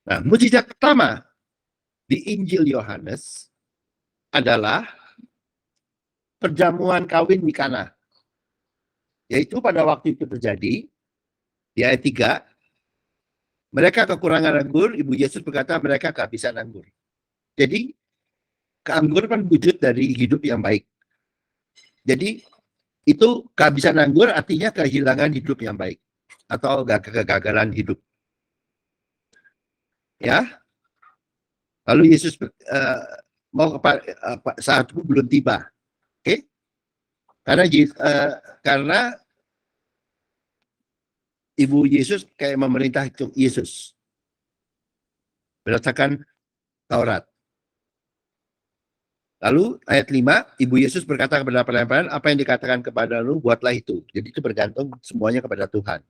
Nah, mujizat pertama di Injil Yohanes adalah perjamuan kawin di Kana. Yaitu pada waktu itu terjadi, di ayat 3, mereka kekurangan anggur, Ibu Yesus berkata mereka kehabisan anggur. Jadi, keangguran wujud dari hidup yang baik. Jadi, itu kehabisan anggur artinya kehilangan hidup yang baik. Atau kegagalan hidup. Ya, lalu Yesus mau saat itu belum tiba. Oke? Karena Ibu Yesus kayak memerintah Yesus berdasarkan Taurat. Lalu ayat 5, Ibu Yesus berkata kepada pelayan-pelayan, apa yang dikatakan kepada lu, buatlah itu. Jadi itu bergantung semuanya kepada Tuhan.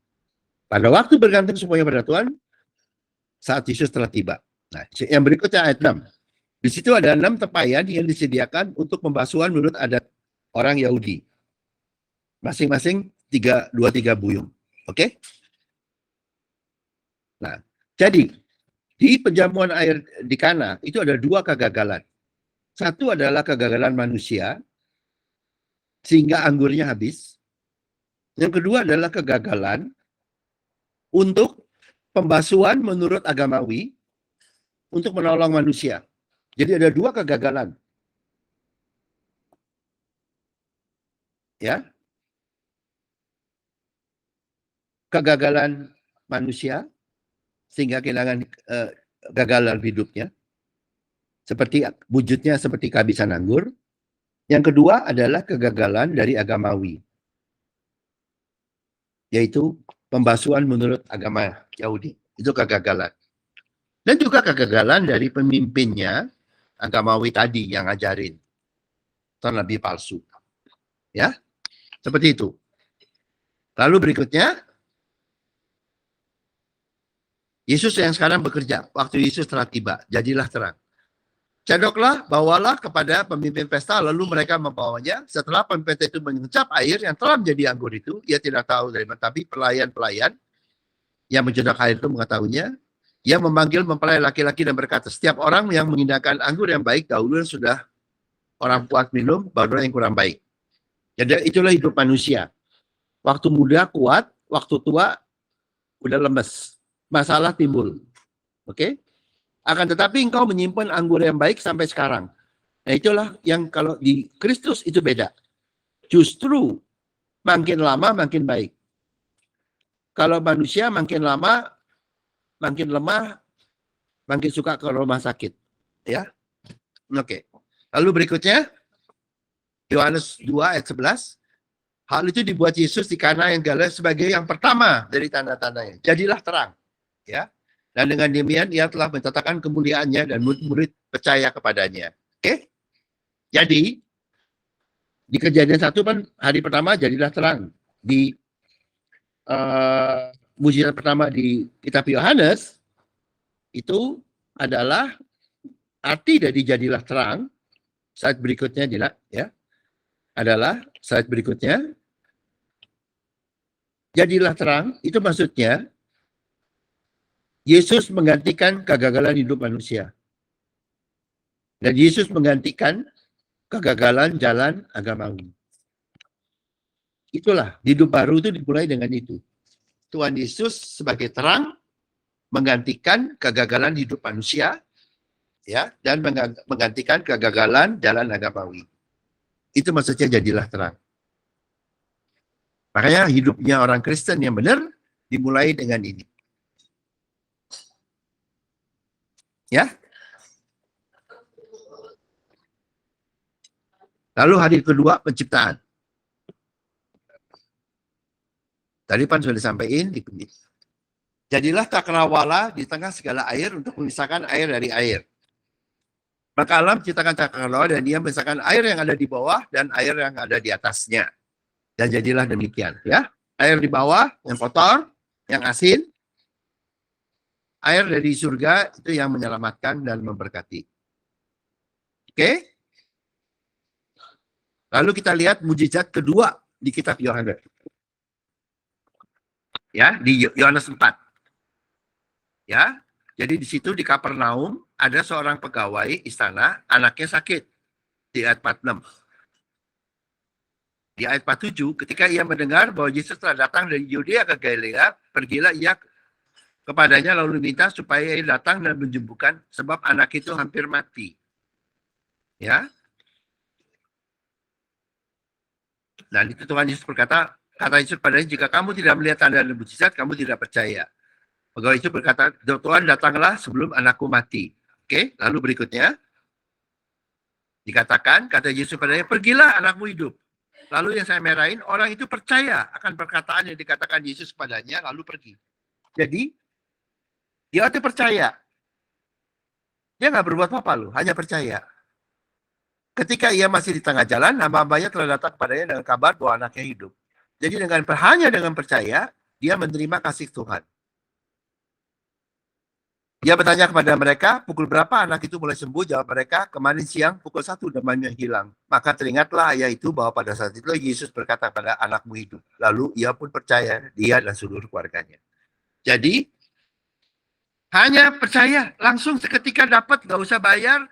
Pada waktu bergantung semuanya pada Tuhan, saat Yesus telah tiba. Nah, yang berikutnya ayat 6. Di situ ada 6 tempayan yang disediakan untuk pembasuhan menurut adat orang Yahudi. Masing-masing 2-3 buyung. Oke? Nah, jadi di penjamuan air di Kana itu ada 2 kegagalan. Satu adalah kegagalan manusia sehingga anggurnya habis. Yang kedua adalah kegagalan untuk pembasuhan menurut agamawi untuk menolong manusia. Jadi ada 2 kegagalan. Ya. Kegagalan manusia sehingga kehilangan gagal dalam hidupnya. Seperti wujudnya seperti kehabisan anggur. Yang kedua adalah kegagalan dari agamawi. Yaitu pembasuhan menurut agama Yahudi. Itu kegagalan. Dan juga kegagalan dari pemimpinnya agamawi tadi yang ngajarin. Atau nabi palsu. Ya, seperti itu. Lalu berikutnya, Yesus yang sekarang bekerja. Waktu Yesus telah tiba, jadilah terang. Cedoklah, bawalah kepada pemimpin pesta, lalu mereka membawanya. Setelah pemimpin itu mengecap air yang telah menjadi anggur itu, ia tidak tahu dari mana. Tapi pelayan-pelayan yang mencedok air itu mengetahuinya. Ia memanggil mempelai laki-laki dan berkata, setiap orang yang mengindahkan anggur yang baik, dahulu sudah orang puas minum, baru yang kurang baik. Jadi itulah hidup manusia. Waktu muda kuat, waktu tua udah lemes. Masalah timbul. Oke? Akan tetapi engkau menyimpan anggur yang baik sampai sekarang. Nah itulah yang kalau di Kristus itu beda. Justru makin lama makin baik. Kalau manusia makin lama makin lemah, makin suka ke rumah sakit. Ya. Oke. Lalu berikutnya Yohanes 2 ayat 11. Hal itu dibuat Yesus di Kana yang Galilea sebagai yang pertama dari tanda-tandanya. Jadilah terang. Ya. Dan dengan demikian ia telah mencatatkan kemuliaannya dan murid-murid percaya kepadanya. Oke? Jadi di Kejadian 1 kan hari pertama jadilah terang. Di mujizat pertama di kitab Yohanes itu adalah arti dari jadilah terang. Slide berikutnya ya. Adalah slide berikutnya. Jadilah terang itu maksudnya Yesus menggantikan kegagalan hidup manusia. Dan Yesus menggantikan kegagalan jalan agamawi. Itulah, hidup baru itu dimulai dengan itu. Tuhan Yesus sebagai terang menggantikan kegagalan hidup manusia, ya, dan menggantikan kegagalan jalan agamawi. Itu maksudnya jadilah terang. Makanya hidupnya orang Kristen yang benar dimulai dengan ini. Ya. Lalu hari kedua penciptaan. Tadi Pan sudah disampaikan. Jadilah cakrawala di tengah segala air untuk memisahkan air dari air. Maka Allah menciptakan cakrawala dan dia memisahkan air yang ada di bawah dan air yang ada di atasnya. Dan jadilah demikian. Ya, air di bawah yang kotor, yang asin. Air dari surga itu yang menyelamatkan dan memberkati. Oke? Lalu kita lihat mujizat kedua di kitab Yohanes. Ya, di Yohanes 4. Ya. Jadi di situ di Kapernaum ada seorang pegawai istana, anaknya sakit di ayat 46. Di ayat 47, ketika ia mendengar bahwa Yesus telah datang dari Yudea ke Galilea, pergilah ia kepadanya lalu minta supaya ia datang dan menyembuhkan sebab anak itu hampir mati. Ya. Dan itu Tuhan Yesus berkata, kata Yesus padanya, jika kamu tidak melihat tanda dan mukjizat, kamu tidak percaya. Pegawai itu berkata, Tuhan datanglah sebelum anakku mati. Oke, lalu berikutnya dikatakan, kata Yesus padanya, pergilah anakmu hidup. Lalu yang saya merahin, orang itu percaya akan perkataan yang dikatakan Yesus padanya, lalu pergi. Jadi, dia itu percaya. Dia nggak berbuat apa-apa loh, hanya percaya. Ketika ia masih di tengah jalan, hamba-hambanya telah datang kepadanya dengan kabar bahwa anaknya hidup. Jadi hanya dengan percaya, dia menerima kasih Tuhan. Dia bertanya kepada mereka, pukul berapa anak itu mulai sembuh? Jawab mereka, kemarin siang pukul 1 demamnya hilang. Maka teringatlah ayah itu bahwa pada saat itu Yesus berkata pada anakmu hidup. Lalu ia pun percaya, dia dan seluruh keluarganya. Jadi, hanya percaya, langsung seketika dapat, gak usah bayar.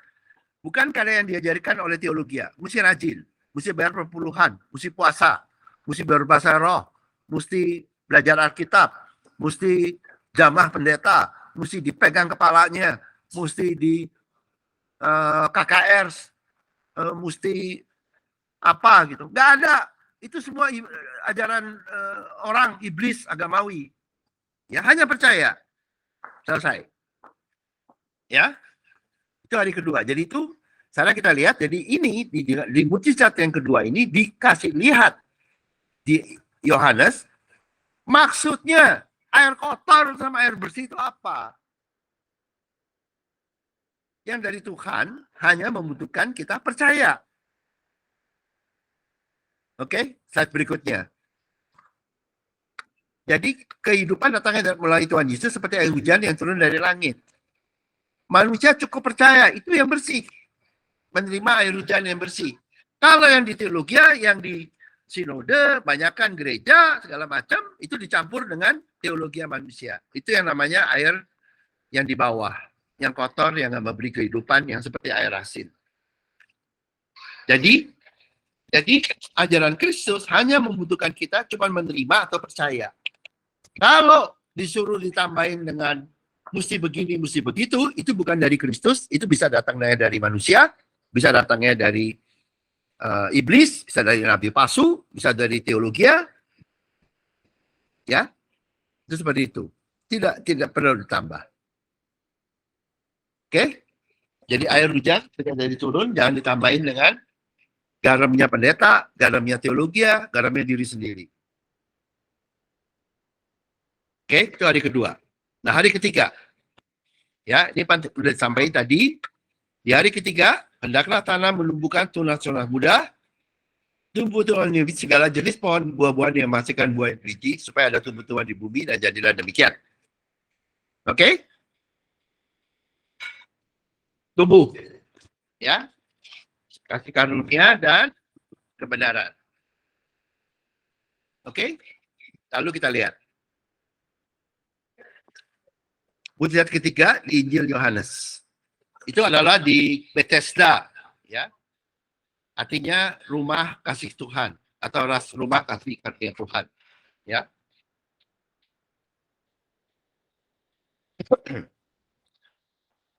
Bukan karena yang diajarkan oleh teologi. Mesti rajin, mesti bayar perpuluhan, mesti puasa, mesti berbahasa roh, mesti belajar Alkitab, mesti jamah pendeta, mesti dipegang kepalanya, mesti di KKR, mesti apa gitu. Nggak ada. Itu semua ajaran orang iblis agamawi. Ya, hanya percaya. Selesai. Ya. Itu hari kedua. Jadi itu sekarang kita lihat, jadi ini di mukjizat yang kedua ini dikasih lihat di Yohanes, maksudnya air kotor sama air bersih itu apa? Yang dari Tuhan hanya membutuhkan kita percaya. Oke, slide berikutnya. Jadi kehidupan datangnya melalui Tuhan Yesus seperti air hujan yang turun dari langit. Manusia cukup percaya, itu yang bersih. Menerima air hujan yang bersih. Kalau yang di teologi, yang di sinode, banyakkan gereja, segala macam, itu dicampur dengan teologi manusia. Itu yang namanya air yang di bawah, yang kotor, yang nggak memberi kehidupan, yang seperti air asin. Jadi ajaran Kristus hanya membutuhkan kita cuma menerima atau percaya. Kalau disuruh ditambahin dengan mesti begini, mesti begitu, itu bukan dari Kristus, itu bisa datangnya dari manusia, bisa datangnya dari iblis, bisa dari nabi palsu, bisa dari teologi, ya, itu seperti itu. Tidak perlu ditambah. Oke, jadi air hujan ketika dari turun jangan ditambahin dengan garamnya pendeta, garamnya teologi, garamnya diri sendiri. Oke, itu hari kedua. Nah, hari ketiga, ya, ini sudah disampaikan tadi. Di hari ketiga, hendaklah tanah menumbuhkan tunas-tunas muda, tumbuh-tumbuhan segala jenis pohon buah-buahan yang menghasilkan buah yang biji, supaya ada tumbuh-tumbuhan di bumi, dan jadilah demikian. Oke? Tumbuh. Ya. Kasih karunia dan kebenaran. Oke? Lalu kita lihat. Mukjizat ketiga di Injil Yohanes. Itu adalah di Bethesda, ya. Artinya rumah kasih Tuhan atau rumah kasih karunia Tuhan, ya.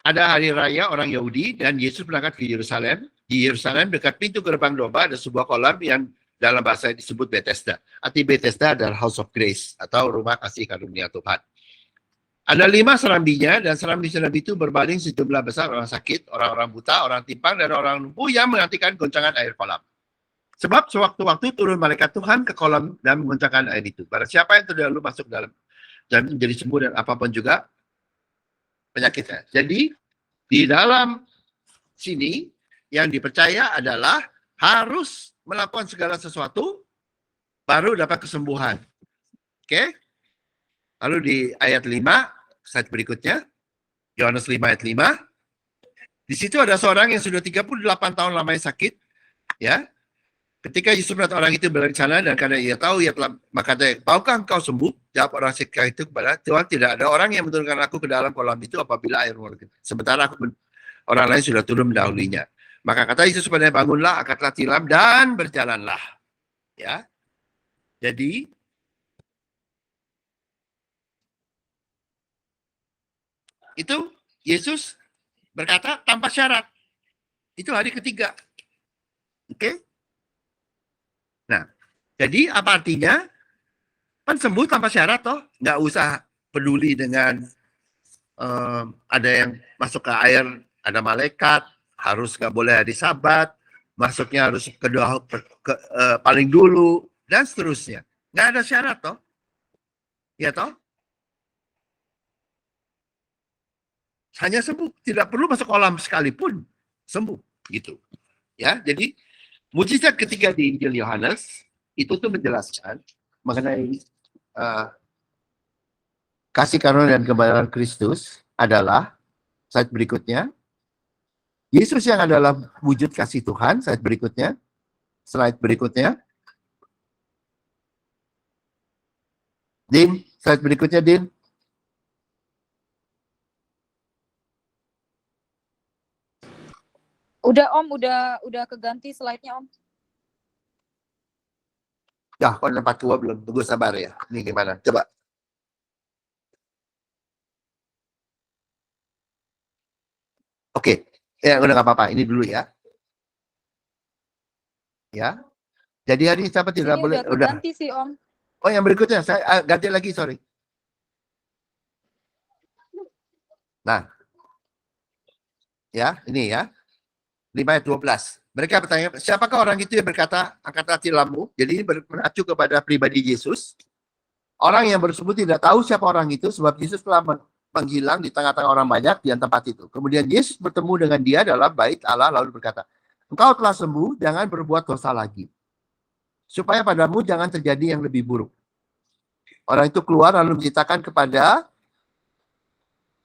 Ada hari raya orang Yahudi dan Yesus berangkat ke Yerusalem. Di Yerusalem dekat pintu gerbang domba ada sebuah kolam yang dalam bahasa disebut Bethesda. Arti Bethesda adalah House of Grace atau rumah kasih karunia Tuhan. Ada 5 serambinya, dan serambi-serambi itu berbaring sejumlah besar orang sakit, orang-orang buta, orang timpang, dan orang lumpuh yang menantikan goncangan air kolam. Sebab sewaktu-waktu turun malaikat Tuhan ke kolam dan mengoncangkan air itu. Barang siapa yang terdahulu masuk dalam dan menjadi sembuh dan apapun juga penyakitnya. Jadi di dalam sini yang dipercaya adalah harus melakukan segala sesuatu baru dapat kesembuhan. Oke? Lalu di ayat 5, slide berikutnya, Yohanes 5 ayat 5, di situ ada seorang yang sudah 38 tahun lamanya sakit, ya. Ketika Yesus melihat orang itu berlari ke sana dan karena ia tahu ia telah berkata, "Tahukah engkau sembuh?" Jawab orang Syriak itu kepada Tuhan, "Tidak ada orang yang menurunkan aku ke dalam kolam itu apabila air mengalir. Sementara orang lain sudah turun mendahulunya." Maka kata Yesus kepadanya, "Bangunlah, angkatlah tilam dan berjalanlah." Ya. Jadi itu Yesus berkata tanpa syarat. Itu hari ketiga. Oke? Nah, jadi apa artinya? Kan sembuh tanpa syarat toh, nggak usah peduli dengan ada yang masuk ke air, ada malaikat, harus nggak boleh hari Sabat, masuknya harus paling dulu dan seterusnya. Nggak ada syarat toh, ya toh? Hanya sembuh, tidak perlu masuk kolam sekalipun sembuh, gitu. Ya, jadi mujizat ketiga di Injil Yohanes itu tuh menjelaskan mengenai kasih karunia dan kebenaran Kristus adalah slide berikutnya. Yesus yang adalah wujud kasih Tuhan, slide berikutnya. Slide berikutnya. Din, slide berikutnya, Din. Udah Om, udah keganti slide-nya Om. Ya, kok 42 belum. Tunggu sabar ya. Ini gimana? Coba. Oke. Ya, udah nggak apa-apa. Ini dulu ya. Ya. Jadi hari ini siapa tidak Ini boleh? udah keganti sih Om. Oh, yang berikutnya saya ganti lagi, sorry. Nah. Ya, ini ya. 5 ayat 12. Mereka bertanya, siapakah orang itu yang berkata, angkatlah tilammu? Jadi ini mengacu kepada pribadi Yesus. Orang yang bersebut tidak tahu siapa orang itu, sebab Yesus telah menghilang di tengah-tengah orang banyak di tempat itu. Kemudian Yesus bertemu dengan dia dalam bait Allah, lalu berkata, engkau telah sembuh, jangan berbuat dosa lagi. Supaya padamu jangan terjadi yang lebih buruk. Orang itu keluar lalu menceritakan kepada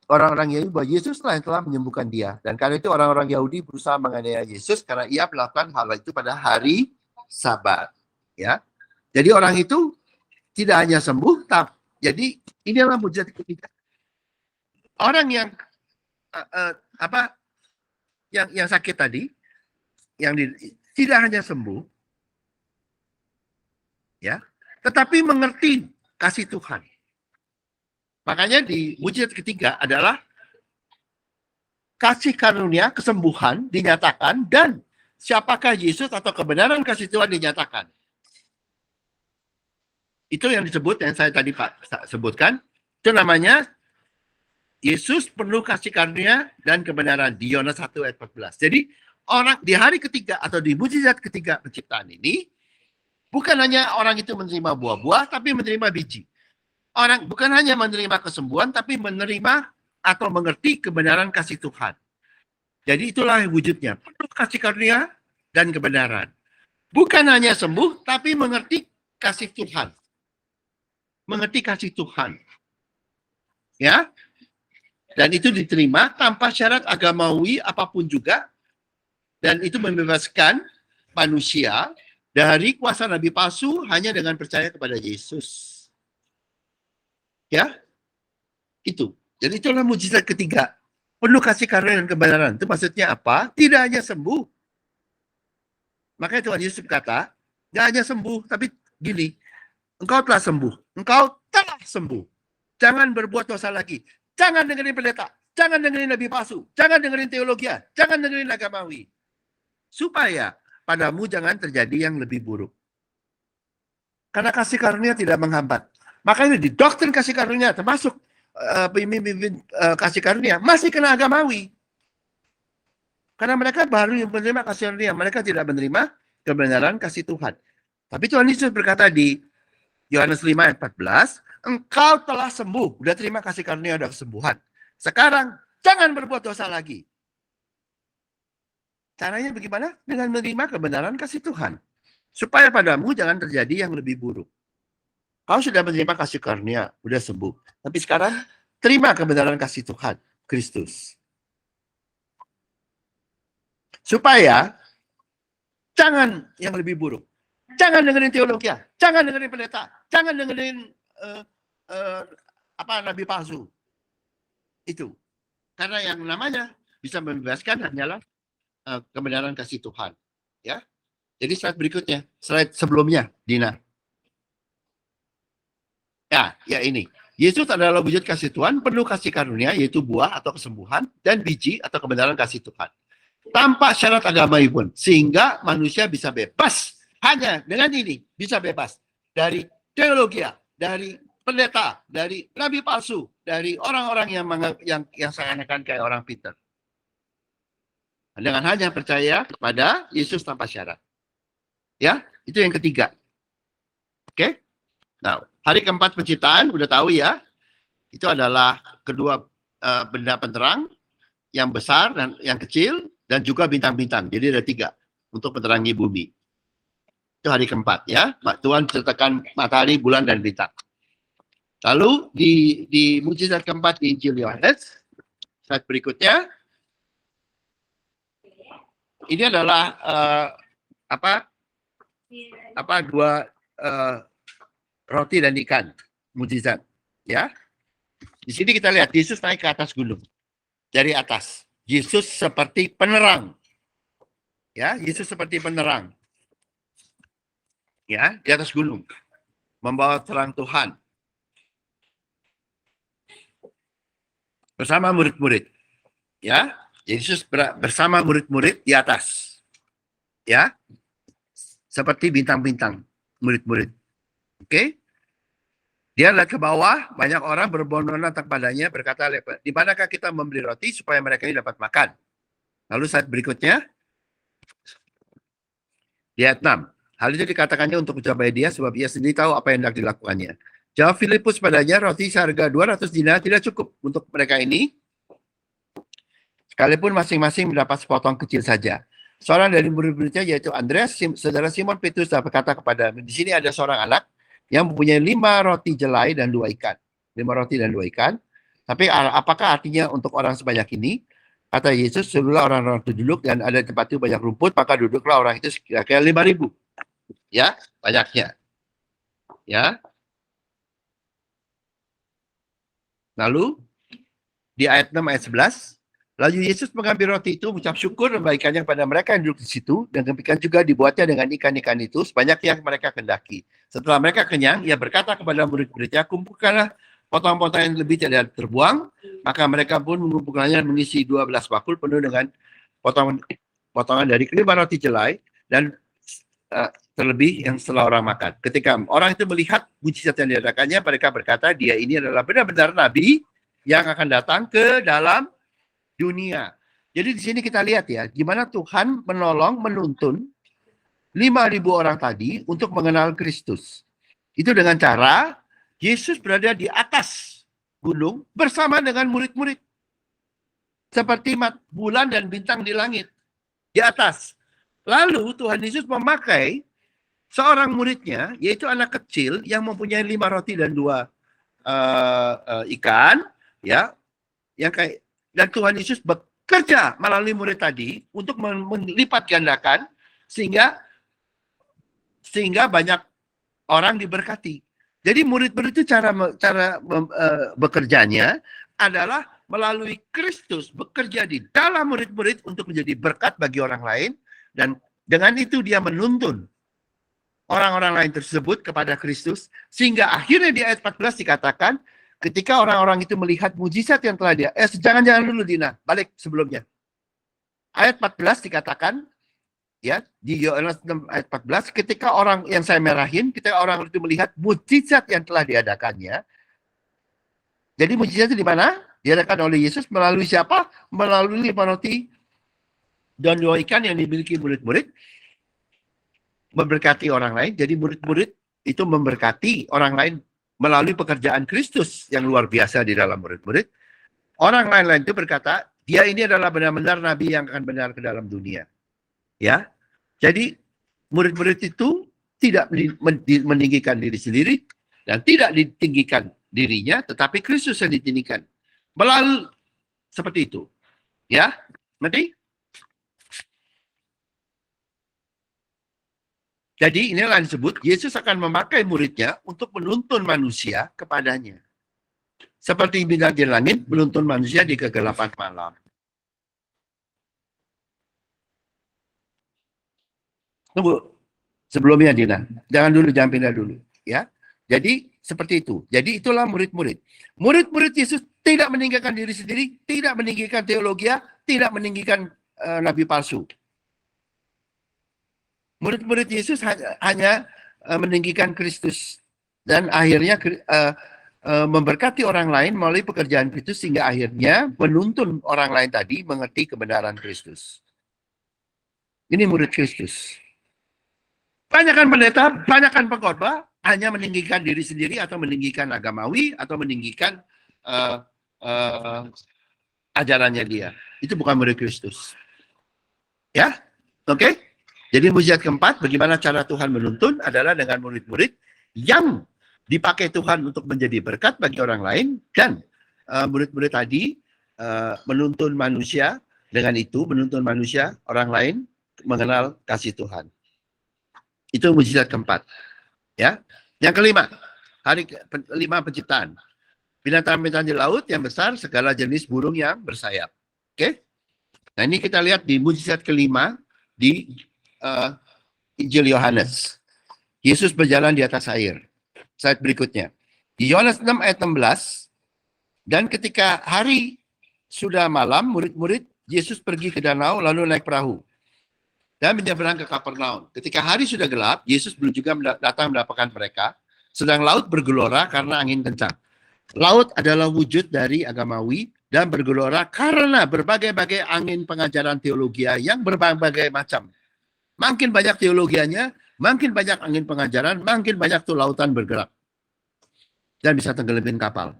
orang-orang Yahudi bahwa Yesus yang telah menyembuhkan dia. Dan karena itu orang-orang Yahudi berusaha menganiaya Yesus karena ia melakukan hal itu pada hari Sabat. Ya, jadi orang itu tidak hanya sembuh, tapi jadi ini adalah mujizat ketiga. Orang yang yang sakit tadi, yang tidak hanya sembuh, ya, tetapi mengerti kasih Tuhan. Makanya di mujizat ketiga adalah kasih karunia, kesembuhan dinyatakan, dan siapakah Yesus atau kebenaran kasih Tuhan dinyatakan. Itu yang disebut, yang saya tadi Pak sebutkan, itu namanya Yesus penuh kasih karunia dan kebenaran di Yohanes 1 ayat 14. Jadi orang di hari ketiga atau di mujizat ketiga penciptaan ini, bukan hanya orang itu menerima buah-buah, tapi menerima biji. Orang bukan hanya menerima kesembuhan, tapi menerima atau mengerti kebenaran kasih Tuhan. Jadi itulah wujudnya, penuh kasih karunia dan kebenaran. Bukan hanya sembuh, tapi mengerti kasih Tuhan. Mengerti kasih Tuhan. Ya. Dan itu diterima tanpa syarat agamawi apapun juga. Dan itu membebaskan manusia dari kuasa nabi palsu hanya dengan percaya kepada Yesus. Ya. Itu. Jadi itulah mujizat ketiga. Penuh kasih karunia dan kebenaran. Itu maksudnya apa? Tidak hanya sembuh. Makanya Tuhan Yesus berkata, tidak hanya sembuh, tapi gini, engkau telah sembuh. Engkau telah sembuh. Jangan berbuat dosa lagi. Jangan dengerin pendeta. Jangan dengerin nabi palsu. Jangan dengerin teologian. Jangan dengerin agamawi. Supaya padamu jangan terjadi yang lebih buruk. Karena kasih karunia tidak menghambat. Makanya di doktrin kasih karunia termasuk pemimpin kasih karunia masih kena agamawi. Karena mereka baru menerima kasih karunia, mereka tidak menerima kebenaran kasih Tuhan. Tapi Tuhan Yesus berkata di Yohanes 5 ayat 14, engkau telah sembuh, udah terima kasih karunia, udah kesembuhan. Sekarang jangan berbuat dosa lagi. Caranya bagaimana? Dengan menerima kebenaran kasih Tuhan. Supaya padamu jangan terjadi yang lebih buruk. Kau sudah menerima kasih karunia, udah sembuh. Tapi sekarang terima kebenaran kasih Tuhan, Kristus. Supaya Jangan yang lebih buruk. Jangan dengerin teologi, jangan dengerin pendeta, jangan dengerin nabi palsu. Itu. Karena yang namanya bisa membebaskan hanyalah kebenaran kasih Tuhan. Ya. Jadi slide berikutnya, slide sebelumnya, Dina. Ya ini. Yesus adalah wujud kasih Tuhan, penuh kasih karunia, yaitu buah atau kesembuhan, dan biji atau kebenaran kasih Tuhan. Tanpa syarat agama pun, sehingga manusia bisa bebas. Hanya dengan ini bisa bebas dari teologi, dari pendeta, dari nabi palsu, dari orang-orang yang seakan-akan kayak orang pintar. Dengan hanya percaya kepada Yesus tanpa syarat. Ya, itu yang ketiga. Oke? Nah, hari keempat penciptaan udah tahu ya. Itu adalah kedua benda penerang yang besar dan yang kecil dan juga bintang-bintang. Jadi ada 3 untuk menerangi bumi. Itu hari keempat ya. Tuhan ciptakan matahari, bulan dan bintang. Lalu di mukjizat keempat di Injil Yohanes, slide berikutnya. Ini adalah dua roti dan ikan, mukjizat, ya. Di sini kita lihat Yesus naik ke atas gunung. Dari atas, Yesus seperti penerang. Ya, Yesus seperti penerang. Ya, di atas gunung. Membawa terang Tuhan. Bersama murid-murid. Ya, Yesus bersama murid-murid di atas. Ya. Seperti bintang-bintang murid-murid. Oke? Dia lihat ke bawah, banyak orang berbondong datang padanya berkata, di manakah kita membeli roti supaya mereka ini dapat makan? Lalu saat berikutnya, di ayat 6. Hal itu dikatakannya untuk mencapai dia sebab ia sendiri tahu apa yang hendak dilakukannya. Jawab Filipus padanya, roti seharga 200 dinar tidak cukup untuk mereka ini. Sekalipun masing-masing mendapat sepotong kecil saja. Seorang dari murid-muridnya yaitu Andreas, saudara Simon Petrus berkata kepada, di sini ada seorang anak yang mempunyai 5 roti jelai dan 2 ikan. 5 roti dan 2 ikan. Tapi apakah artinya untuk orang sebanyak ini? Kata Yesus, seluruh orang-orang itu duduk dan ada di tempat itu banyak rumput, maka duduklah orang itu kira-kira 5.000. Ya, banyaknya. Ya. Lalu di ayat 6 ayat 11, lalu Yesus mengambil roti itu, mengucap syukur dan membagikannya kepada mereka yang duduk di situ, dan demikian juga dibuatnya dengan ikan-ikan itu sebanyak yang mereka kendaki. Setelah mereka kenyang, ia berkata kepada murid-muridnya, kumpulkanlah potong-potong yang lebih tidak terbuang, maka mereka pun mengumpulkannya dan mengisi 12 bakul penuh dengan potongan dari 5 roti jelai dan terlebih yang setelah orang makan. Ketika orang itu melihat mujizat yang diadakannya, mereka berkata, dia ini adalah benar-benar nabi yang akan datang ke dalam dunia. Jadi di sini kita lihat ya, gimana Tuhan menuntun 5.000 orang tadi untuk mengenal Kristus. Itu dengan cara Yesus berada di atas gunung bersama dengan murid-murid. Seperti bulan dan bintang di langit. Di atas. Lalu Tuhan Yesus memakai seorang muridnya, yaitu anak kecil yang mempunyai 5 roti dan 2 ikan, ya, yang kayak, dan Tuhan Yesus bekerja melalui murid tadi untuk melipat gandakan sehingga banyak orang diberkati. Jadi murid-murid itu cara bekerjanya adalah melalui Kristus bekerja di dalam murid-murid untuk menjadi berkat bagi orang lain, dan dengan itu dia menuntun orang-orang lain tersebut kepada Kristus, sehingga akhirnya di ayat 14 dikatakan ketika orang-orang itu melihat mujizat yang telah dia, jangan dulu Dina, balik sebelumnya. Ayat 14 dikatakan, ya, di Yohanes 6 ayat 14, ketika orang yang saya merahin, ketika orang itu melihat mujizat yang telah diadakannya. Jadi mujizat itu di mana? Diadakan oleh Yesus melalui siapa? Melalui 5 roti dan 2 ikan yang dimiliki murid-murid, memberkati orang lain. Jadi murid-murid itu memberkati orang lain melalui pekerjaan Kristus yang luar biasa di dalam murid-murid. Orang lain-lain itu berkata, dia ini adalah benar-benar nabi yang akan benar ke dalam dunia. Ya. Jadi murid-murid itu tidak meninggikan diri sendiri dan tidak ditinggikan dirinya, tetapi Kristus yang ditinggikan. Melalui seperti itu. Ya. Nanti Jadi inilah yang disebut Yesus akan memakai muridnya untuk menuntun manusia kepadanya. Seperti bintang di langit menuntun manusia di kegelapan malam. Tunggu, sebelumnya Dina. Jangan pindah dulu. Ya. Jadi seperti itu. Jadi itulah murid-murid. Murid-murid Yesus tidak meninggikan diri sendiri, tidak meninggikan teologi, tidak meninggikan nabi palsu. Murid-murid Yesus hanya meninggikan Kristus. Dan akhirnya memberkati orang lain melalui pekerjaan Kristus sehingga akhirnya menuntun orang lain tadi mengerti kebenaran Kristus. Ini murid Kristus. Banyakkan pendeta, banyakkan pengkhotbah, hanya meninggikan diri sendiri atau meninggikan agamawi atau meninggikan ajarannya dia. Itu bukan murid Kristus. Ya, oke? Jadi mujizat keempat, bagaimana cara Tuhan menuntun adalah dengan murid-murid yang dipakai Tuhan untuk menjadi berkat bagi orang lain, dan murid-murid tadi menuntun manusia, dengan itu menuntun manusia, orang lain mengenal kasih Tuhan. Itu mujizat keempat. Ya. Yang kelima, hari kelima penciptaan. Binatang-binatang di laut yang besar, segala jenis burung yang bersayap. Oke? Nah, ini kita lihat di mujizat kelima di Injil Yohanes. Yesus berjalan di atas air. Slide berikutnya. Di Yohanes 6 ayat 16, dan ketika hari sudah malam, murid-murid Yesus pergi ke danau lalu naik perahu dan menyeberang ke Kapernaum. Ketika hari sudah gelap, Yesus belum juga datang mendapatkan mereka, sedang laut bergelora karena angin kencang. Laut adalah wujud dari agamawi dan bergelora karena berbagai-bagai angin pengajaran teologi yang berbagai macam. Makin banyak teologianya, makin banyak angin pengajaran, makin banyak tuh lautan bergerak. Dan bisa tenggelamin kapal.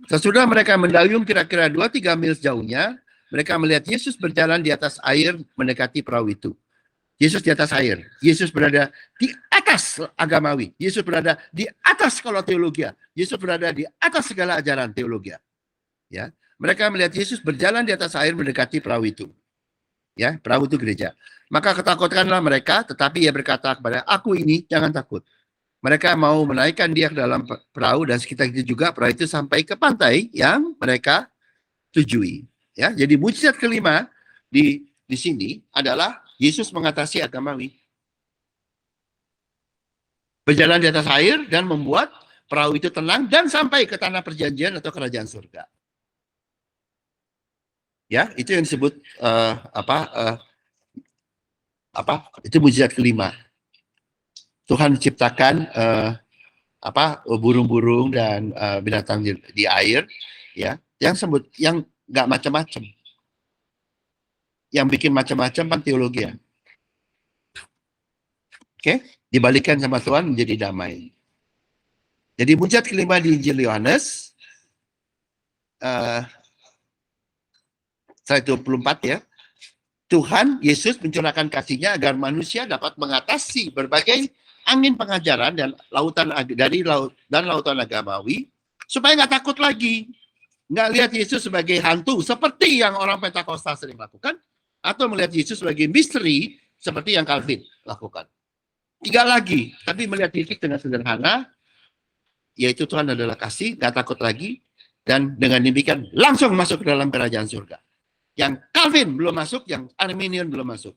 Sesudah mereka mendayung kira-kira 2-3 mil sejauhnya, mereka melihat Yesus berjalan di atas air mendekati perahu itu. Yesus di atas air. Yesus berada di atas agamawi. Yesus berada di atas sekolah teologi. Yesus berada di atas segala ajaran teologi. Ya, mereka melihat Yesus berjalan di atas air mendekati perahu itu. Ya, perahu itu gereja. Maka ketakutkanlah mereka, tetapi ia berkata kepada aku ini, jangan takut. Mereka mau menaikkan dia ke dalam perahu dan sekitar itu juga perahu itu sampai ke pantai yang mereka tujui. Ya, jadi mujizat kelima di sini adalah Yesus mengatasi agamawi. Berjalan di atas air dan membuat perahu itu tenang dan sampai ke tanah perjanjian atau kerajaan surga. Ya, itu yang disebut itu mujizat kelima. Tuhan menciptakan burung-burung dan binatang di air, ya, yang nggak macam-macam. Yang bikin macam-macam kan teologi ya. Oke, dibalikan sama Tuhan menjadi damai. Jadi mujizat kelima di Injil Yohanes, slide 24 ya. Tuhan Yesus mencurahkan kasih-Nya agar manusia dapat mengatasi berbagai angin pengajaran dan lautan agamawi supaya nggak takut lagi, nggak lihat Yesus sebagai hantu seperti yang orang Pentakosta sering lakukan, atau melihat Yesus sebagai misteri seperti yang Calvin lakukan. Tidak lagi, tapi melihat Yesus dengan sederhana, yaitu Tuhan adalah kasih, nggak takut lagi, dan dengan demikian langsung masuk ke dalam kerajaan surga. Yang Calvin belum masuk, yang Arminian belum masuk.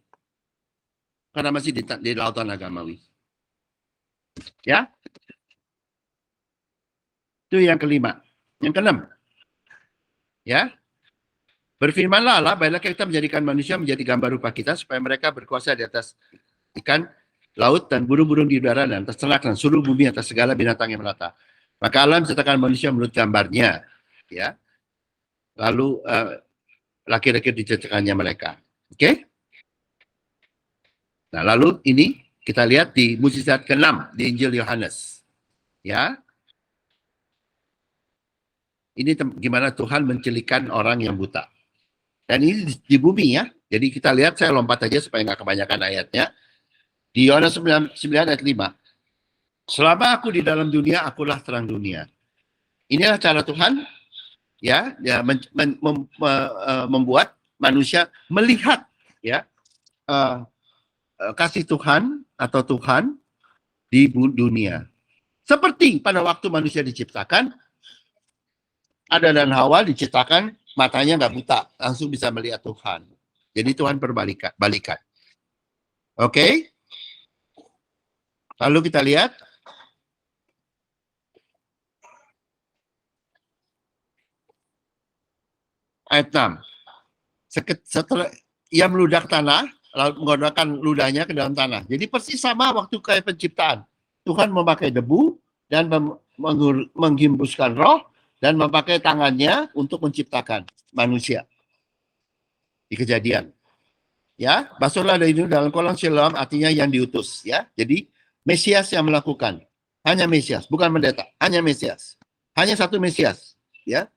Karena masih di lautan agamawi. Ya. Itu yang kelima. Yang keenam. Ya. Berfirmanlah Allah, baiklah kita menjadikan manusia menjadi gambar rupa kita supaya mereka berkuasa di atas ikan, laut, dan burung-burung di udara, dan atas ternak, dan seluruh bumi, atas segala binatang yang melata. Maka Allah menciptakan manusia menurut gambarnya. Ya. Lalu laki-laki diciptakannya mereka. Oke? Nah, lalu ini kita lihat di mujizat ke-6 di Injil Yohanes. Ya. Ini gimana Tuhan mencelikan orang yang buta. Dan ini di bumi ya. Jadi kita lihat, saya lompat aja supaya nggak kebanyakan ayatnya. Di Yohanes 9 ayat 5. Selama aku di dalam dunia, akulah terang dunia. Inilah cara Tuhan ya, membuat manusia melihat ya kasih Tuhan atau Tuhan di dunia. Seperti pada waktu manusia diciptakan, Adam dan Hawa diciptakan matanya nggak buta, langsung bisa melihat Tuhan. Jadi Tuhan balikan. Oke? Lalu kita lihat ayat 6. Setelah ia meludak tanah, lalu menggunakan ludahnya ke dalam tanah. Jadi persis sama waktu kayak penciptaan. Tuhan memakai debu dan menghembuskan roh dan memakai tangannya untuk menciptakan manusia. Di Kejadian. Ya, basuhlah dari itu dalam kolam Siloam, artinya yang diutus. Ya, jadi Mesias yang melakukan. Hanya Mesias, bukan pendeta. Hanya Mesias. Hanya satu Mesias. Ya,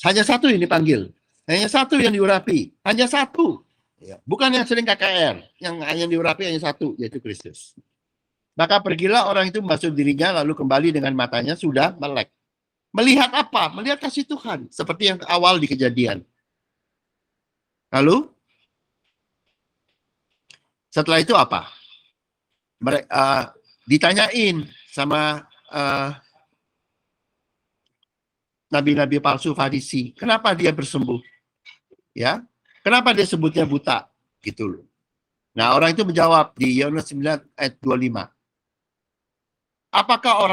hanya satu yang dipanggil. Hanya satu yang diurapi. Hanya satu. Ya. Bukan yang sering KKR. Yang diurapi hanya satu, yaitu Kristus. Maka pergilah orang itu membasuh dirinya, lalu kembali dengan matanya sudah melek. Melihat apa? Melihat kasih Tuhan. Seperti yang awal di Kejadian. Lalu, setelah itu apa? Mereka ditanyain sama nabi-nabi palsu Farisi, kenapa dia bersembuh? Ya, kenapa dia sebutnya buta? Gitu loh. Nah, orang itu menjawab di Yohanes 9 ayat 25. Apakah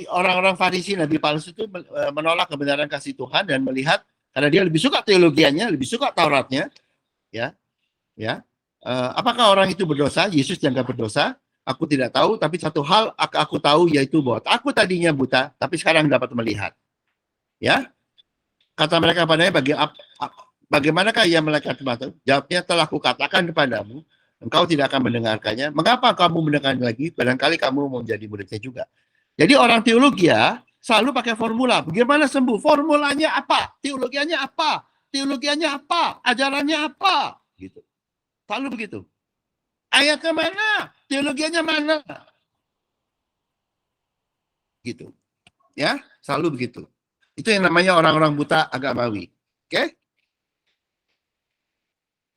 orang-orang Farisi, nabi palsu itu menolak kebenaran kasih Tuhan dan melihat karena dia lebih suka teologianya, lebih suka Tauratnya, ya. Apakah orang itu berdosa? Yesus yang nggak berdosa? Aku tidak tahu, tapi satu hal aku tahu yaitu bahwa aku tadinya buta, tapi sekarang dapat melihat. Ya, kata mereka padanya, bagaimanakah ia melihat mata? Jawabnya, telah kukatakan kepadamu, engkau tidak akan mendengarkannya. Mengapa kamu mendengarkan lagi? Barangkali kamu mau menjadi muridnya juga. Jadi orang teologi selalu pakai formula. Bagaimana sembuh? Formulanya apa? Teologianya apa? Teologianya apa? Ajarannya apa? Gitu. Selalu begitu. Ayatnya mana? Teologianya mana? Gitu. Ya, selalu begitu. Itu yang namanya orang-orang buta agamawi. Oke?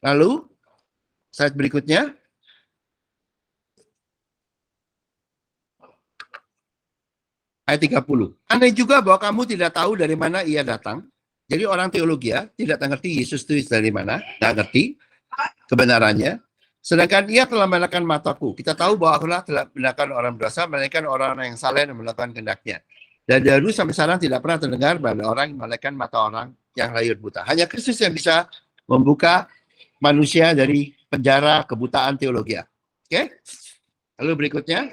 Lalu, slide berikutnya. Ayat 30. Aneh juga bahwa kamu tidak tahu dari mana ia datang. Jadi orang teologi tidak mengerti Yesus itu dari mana. Tidak ngerti kebenarannya. Sedangkan ia telah melenakan mataku. Kita tahu bahwa Allah telah menyelamatkan orang berdosa, melainkan orang-orang yang saleh dan melakukan kehendaknya. Dan dari dulu sampai sekarang tidak pernah terdengar bahwa orang yang melenakan mata orang yang lahir buta. Hanya Kristus yang bisa membuka manusia dari penjara kebutaan teologi. Oke? Lalu berikutnya.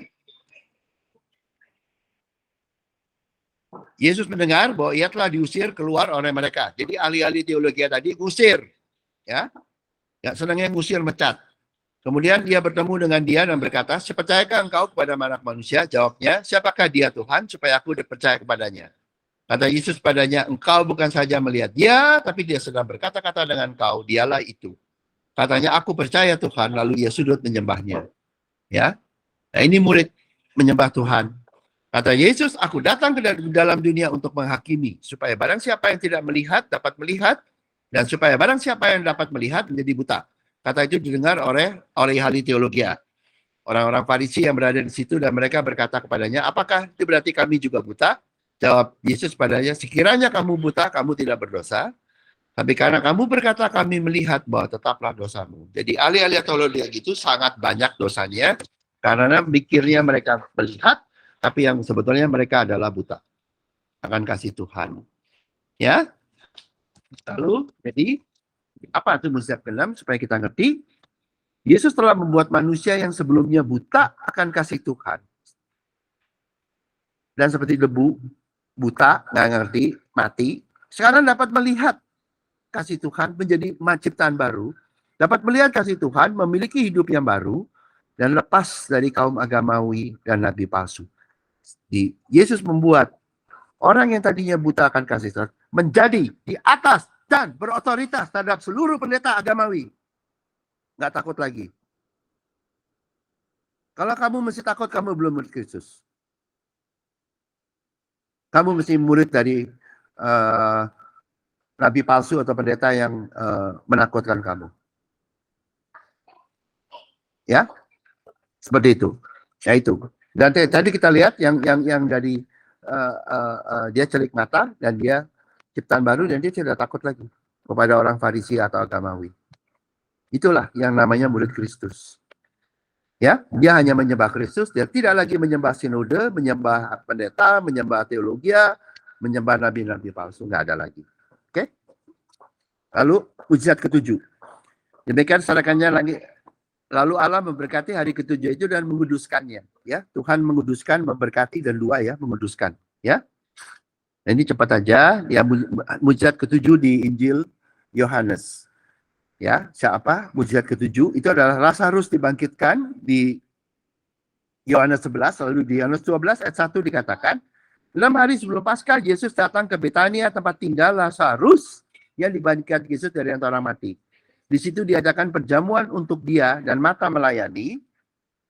Yesus mendengar bahwa ia telah diusir keluar oleh mereka. Jadi ahli-ahli teologi tadi usir. Ya. Ya, senangnya ngusir, mecat. Kemudian ia bertemu dengan dia dan berkata, percayakah engkau kepada anak manusia? Jawabnya, siapakah dia Tuhan supaya aku percaya kepadanya? Kata Yesus padanya, engkau bukan saja melihat dia, tapi dia sedang berkata-kata dengan engkau, dialah itu. Katanya, aku percaya Tuhan, lalu ia sudut menyembahnya. Ya, nah ini murid menyembah Tuhan. Kata Yesus, aku datang ke dalam dunia untuk menghakimi, supaya barang siapa yang tidak melihat, dapat melihat, dan supaya barang siapa yang dapat melihat, menjadi buta. Kata itu didengar oleh ahli teologi. Orang-orang Farisi yang berada di situ dan mereka berkata kepadanya, apakah itu berarti kami juga buta? Jawab Yesus padanya, sekiranya kamu buta, kamu tidak berdosa. Tapi karena kamu berkata kami melihat, bahwa tetaplah dosamu. Jadi ahli-ahli teologi itu sangat banyak dosanya, karena mikirnya mereka melihat, tapi yang sebetulnya mereka adalah buta akan kasih Tuhan. Ya. Lalu, jadi apa itu mujizat ke-6 supaya kita ngerti? Yesus telah membuat manusia yang sebelumnya buta akan kasih Tuhan. Dan seperti debu, buta, nggak ngerti, mati. Sekarang dapat melihat kasih Tuhan, menjadi ciptaan baru. Dapat melihat kasih Tuhan, memiliki hidup yang baru, dan lepas dari kaum agamawi dan nabi palsu. Yesus membuat orang yang tadinya buta akan kasih Tuhan menjadi di atas dan berotoritas terhadap seluruh pendeta agamawi. Nggak takut lagi. Kalau kamu mesti takut, kamu belum murid Kristus. Kamu mesti murid dari nabi palsu atau pendeta yang menakutkan kamu. Ya. Seperti itu. Ya itu. Dan tadi kita lihat yang dari dia celik mata dan dia ciptaan baru dan dia tidak takut lagi kepada orang Farisi atau agamawi. Itulah yang namanya murid Kristus. Ya, dia hanya menyembah Kristus, dia tidak lagi menyembah sinode, menyembah pendeta, menyembah teologia, menyembah nabi-nabi palsu, nggak ada lagi. Oke? Lalu mujizat ketujuh. Demikian serahkannya lagi. Lalu Allah memberkati hari ketujuh itu dan menguduskannya. Ya, Tuhan menguduskan, memberkati dan dua ya, menguduskan. Ya, ini cepat aja. Ya, mujizat ketujuh di Injil Yohanes. Ya, siapa? Mujizat ketujuh itu adalah Lazarus dibangkitkan di Yohanes 11, lalu di Yohanes 12 ayat 1 dikatakan, 6 hari sebelum Paskah Yesus datang ke Betania tempat tinggal Lazarus yang dibangkitkan Yesus dari antara orang mati. Di situ diadakan perjamuan untuk dia dan Marta melayani.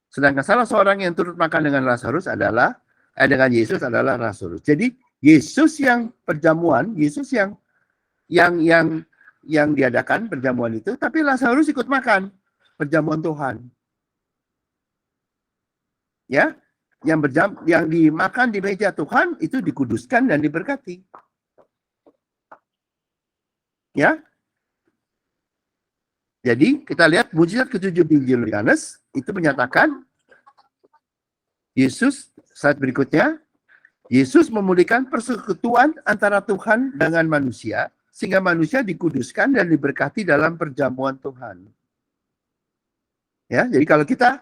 Sedangkan salah seorang yang turut makan dengan Lazarus adalah dengan Yesus adalah Lazarus. Jadi Yesus yang perjamuan, Yesus yang diadakan perjamuan itu, tapi Lazarus ikut makan perjamuan Tuhan. Ya, yang dimakan di meja Tuhan itu dikuduskan dan diberkati. Ya. Jadi kita lihat mujizat ketujuh di Injil Yohanes itu menyatakan Yesus saat berikutnya Yesus memulihkan persekutuan antara Tuhan dengan manusia sehingga manusia dikuduskan dan diberkati dalam perjamuan Tuhan. Ya, jadi kalau kita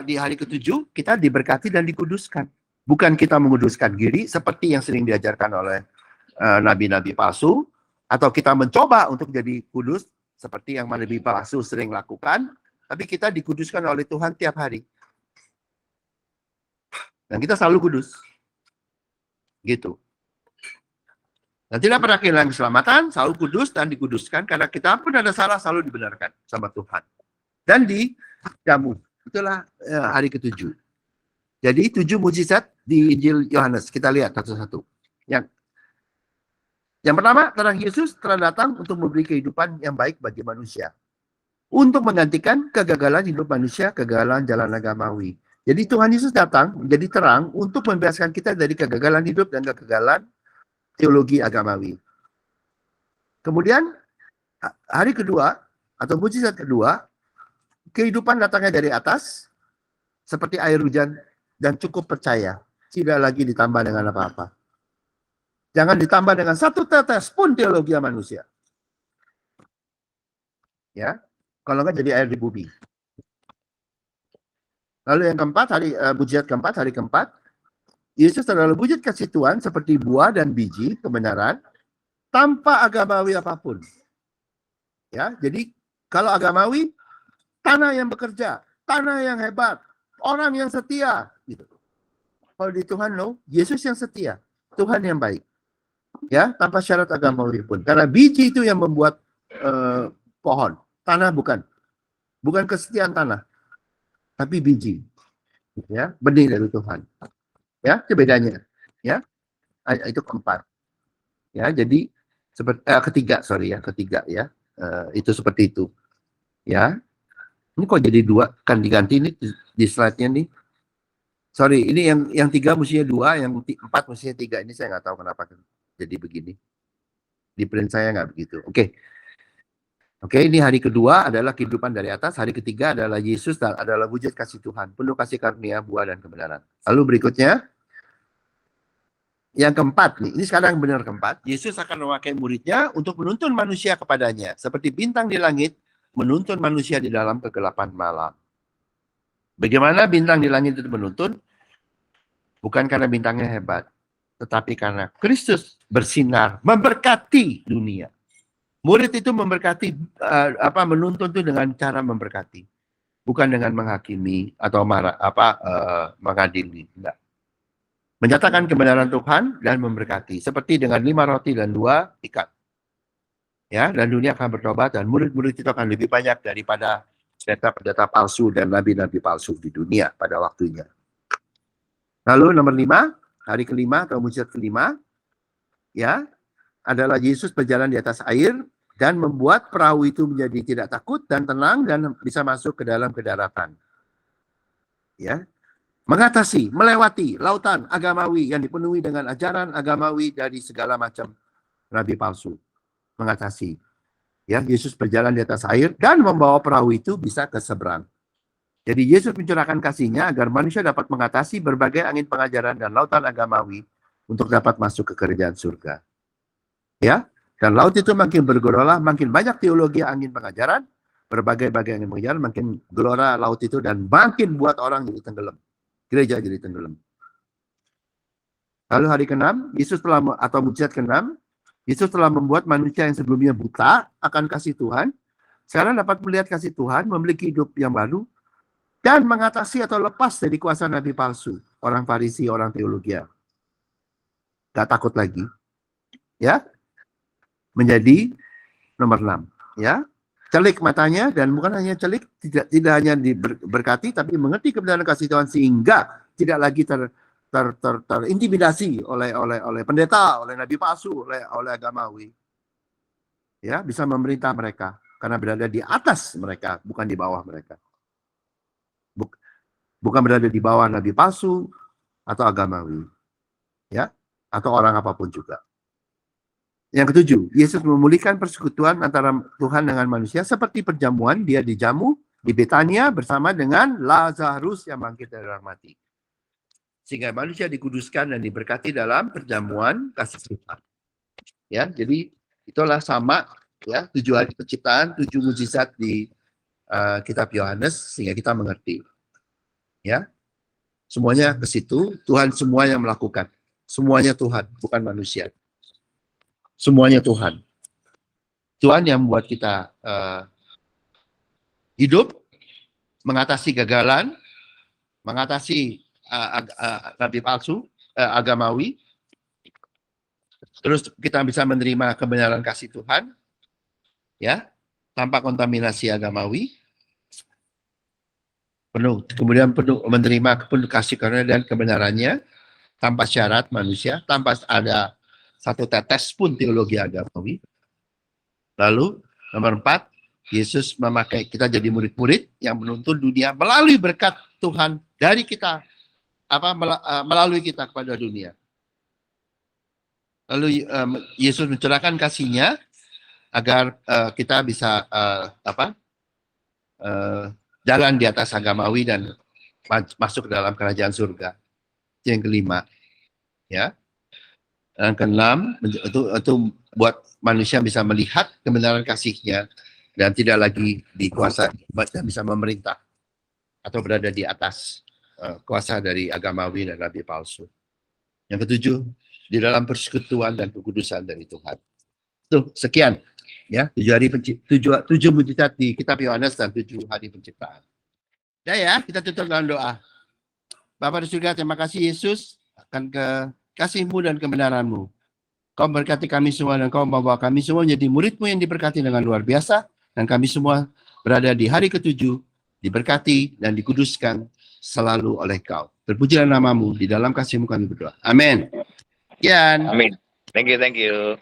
di hari ketujuh kita diberkati dan dikuduskan. Bukan kita menguduskan diri seperti yang sering diajarkan oleh nabi-nabi palsu, atau kita mencoba untuk jadi kudus seperti yang nabi palsu sering lakukan, tapi kita dikuduskan oleh Tuhan tiap hari. Dan kita selalu kudus. Gitu. Dan tidak pernah kehilangan keselamatan, selalu kudus dan dikuduskan, karena kita pun ada salah selalu dibenarkan sama Tuhan. Dan dijamu. Itulah hari ketujuh. Jadi 7 mujizat di Injil Yohanes. Kita lihat satu-satu. Yang pertama, terang Yesus telah datang untuk memberi kehidupan yang baik bagi manusia. Untuk menggantikan kegagalan hidup manusia, kegagalan jalan agamawi. Jadi Tuhan Yesus datang menjadi terang untuk membebaskan kita dari kegagalan hidup dan kegagalan teologi agamawi. Kemudian hari kedua atau mujizat kedua, kehidupan datangnya dari atas seperti air hujan dan cukup percaya, tidak lagi ditambah dengan apa-apa. Jangan ditambah dengan satu tetes pun teologi manusia. Ya, kalau nggak jadi air di bumi. Lalu yang keempat, mujizat keempat, hari keempat, Yesus adalah wujud kasih Tuhan seperti buah dan biji kebenaran tanpa agamawi apapun. Ya, jadi kalau agamawi, tanah yang bekerja, tanah yang hebat, orang yang setia. Gitu. Kalau di Tuhan, no, Yesus yang setia, Tuhan yang baik. Ya, tanpa syarat agamawi pun. Karena biji itu yang membuat pohon, tanah bukan kesetiaan tanah. Tapi biji, ya, benih dari Tuhan, ya, itu bedanya, ya, itu keempat, ya, jadi seperti ketiga, ya, itu seperti itu, ya, ini kok jadi dua, kan diganti nih di slide-nya nih, sorry, ini yang tiga mestinya dua, yang empat mestinya tiga, ini saya nggak tahu kenapa jadi begini, di print saya nggak begitu, oke. Oke, ini hari kedua adalah kehidupan dari atas. Hari ketiga adalah Yesus dan adalah wujud kasih Tuhan. Penuh kasih karunia, buah dan kebenaran. Lalu berikutnya, yang keempat nih. Ini sekarang benar keempat. Yesus akan memakai muridnya untuk menuntun manusia kepadanya. Seperti bintang di langit, menuntun manusia di dalam kegelapan malam. Bagaimana bintang di langit itu menuntun? Bukan karena bintangnya hebat. Tetapi karena Kristus bersinar, memberkati dunia. Murid itu memberkati, menuntun itu dengan cara memberkati, bukan dengan menghakimi atau mengadili. Enggak. Menyatakan kebenaran Tuhan dan memberkati, seperti dengan 5 roti dan 2 ikan. Ya, dan dunia akan bertobat dan murid-murid itu akan lebih banyak daripada pendeta-pendeta palsu dan nabi-nabi palsu di dunia pada waktunya. Lalu nomor 5, hari kelima atau mujizat kelima, ya, adalah Yesus berjalan di atas air dan membuat perahu itu menjadi tidak takut dan tenang dan bisa masuk ke dalam kedaratan. Ya, mengatasi, melewati lautan agamawi yang dipenuhi dengan ajaran agamawi dari segala macam nabi palsu. Mengatasi. Ya, Yesus berjalan di atas air dan membawa perahu itu bisa ke seberang. Jadi Yesus mencurahkan kasih-Nya agar manusia dapat mengatasi berbagai angin pengajaran dan lautan agamawi untuk dapat masuk ke kerajaan surga. Ya, dan laut itu makin bergelora, makin banyak teologi angin pengajaran, berbagai-bagai angin pengajaran, makin gelora laut itu dan makin buat orang jadi tenggelam. Gereja jadi tenggelam. Lalu hari ke-6, Yesus telah atau mujizat ke-6, Yesus telah membuat manusia yang sebelumnya buta akan kasih Tuhan, sekarang dapat melihat kasih Tuhan, memiliki hidup yang baru, dan mengatasi atau lepas dari kuasa nabi palsu, orang Farisi, orang teologi. Gak takut lagi. Ya. Menjadi nomor 6. Ya. Celik matanya, dan bukan hanya celik, tidak hanya diberkati, tapi mengerti kebenaran kasih Tuhan sehingga tidak lagi terintimidasi oleh pendeta, oleh nabi palsu, oleh agamawi. Ya, bisa memerintah mereka karena berada di atas mereka, bukan di bawah mereka. Bukan berada di bawah nabi palsu atau agamawi. Ya, atau orang apapun juga. Yang ketujuh, Yesus memulihkan persekutuan antara Tuhan dengan manusia seperti perjamuan, dia dijamu di Betania bersama dengan Lazarus yang bangkit dari orang mati. Sehingga manusia dikuduskan dan diberkati dalam perjamuan kasih Tuhan. Ya, jadi itulah sama ya 7 hari penciptaan, 7 mujizat di kitab Yohanes sehingga kita mengerti. Ya. Semuanya ke situ, Tuhan semua yang melakukan. Semuanya Tuhan, bukan manusia. Semuanya Tuhan. Tuhan yang membuat kita hidup, mengatasi gagalan, mengatasi nabi palsu, agamawi. Terus kita bisa menerima kebenaran kasih Tuhan, ya, tanpa kontaminasi agamawi. Kemudian penuh menerima penuh kasih karunia dan kebenarannya tanpa syarat manusia, tanpa ada satu tetes pun teologi agamawi. Lalu nomor 4, Yesus memakai kita jadi murid-murid yang menuntun dunia melalui berkat Tuhan dari kita, melalui kita kepada dunia. Lalu Yesus mencurahkan kasih-Nya agar kita bisa jalan di atas agamawi dan masuk ke dalam kerajaan surga. Itu yang kelima. Ya. Yang keenam, itu buat manusia bisa melihat kebenaran kasih-Nya dan tidak lagi dikuasai dan bisa memerintah atau berada di atas kuasa dari agamawi dan nabi palsu. Yang ketujuh, di dalam persekutuan dan kekudusan dari Tuhan. Tuh, sekian. Ya, 7 mujizat di kitab Yohanes dan 7 hari penciptaan. Udah ya, kita tutup dalam doa. Bapa di surga, terima kasih Yesus akan kasih-Mu dan kebenaran-Mu. Kau berkati kami semua dan Kau membawa kami semua menjadi murid-Mu yang diberkati dengan luar biasa. Dan kami semua berada di hari ke-7, diberkati dan dikuduskan selalu oleh Kau. Terpujilah nama-Mu, di dalam kasih-Mu kami berdoa. Amin. Sekian. Amin. Thank you.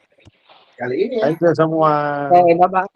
Kali ini ya. Thank you semua. Bapak.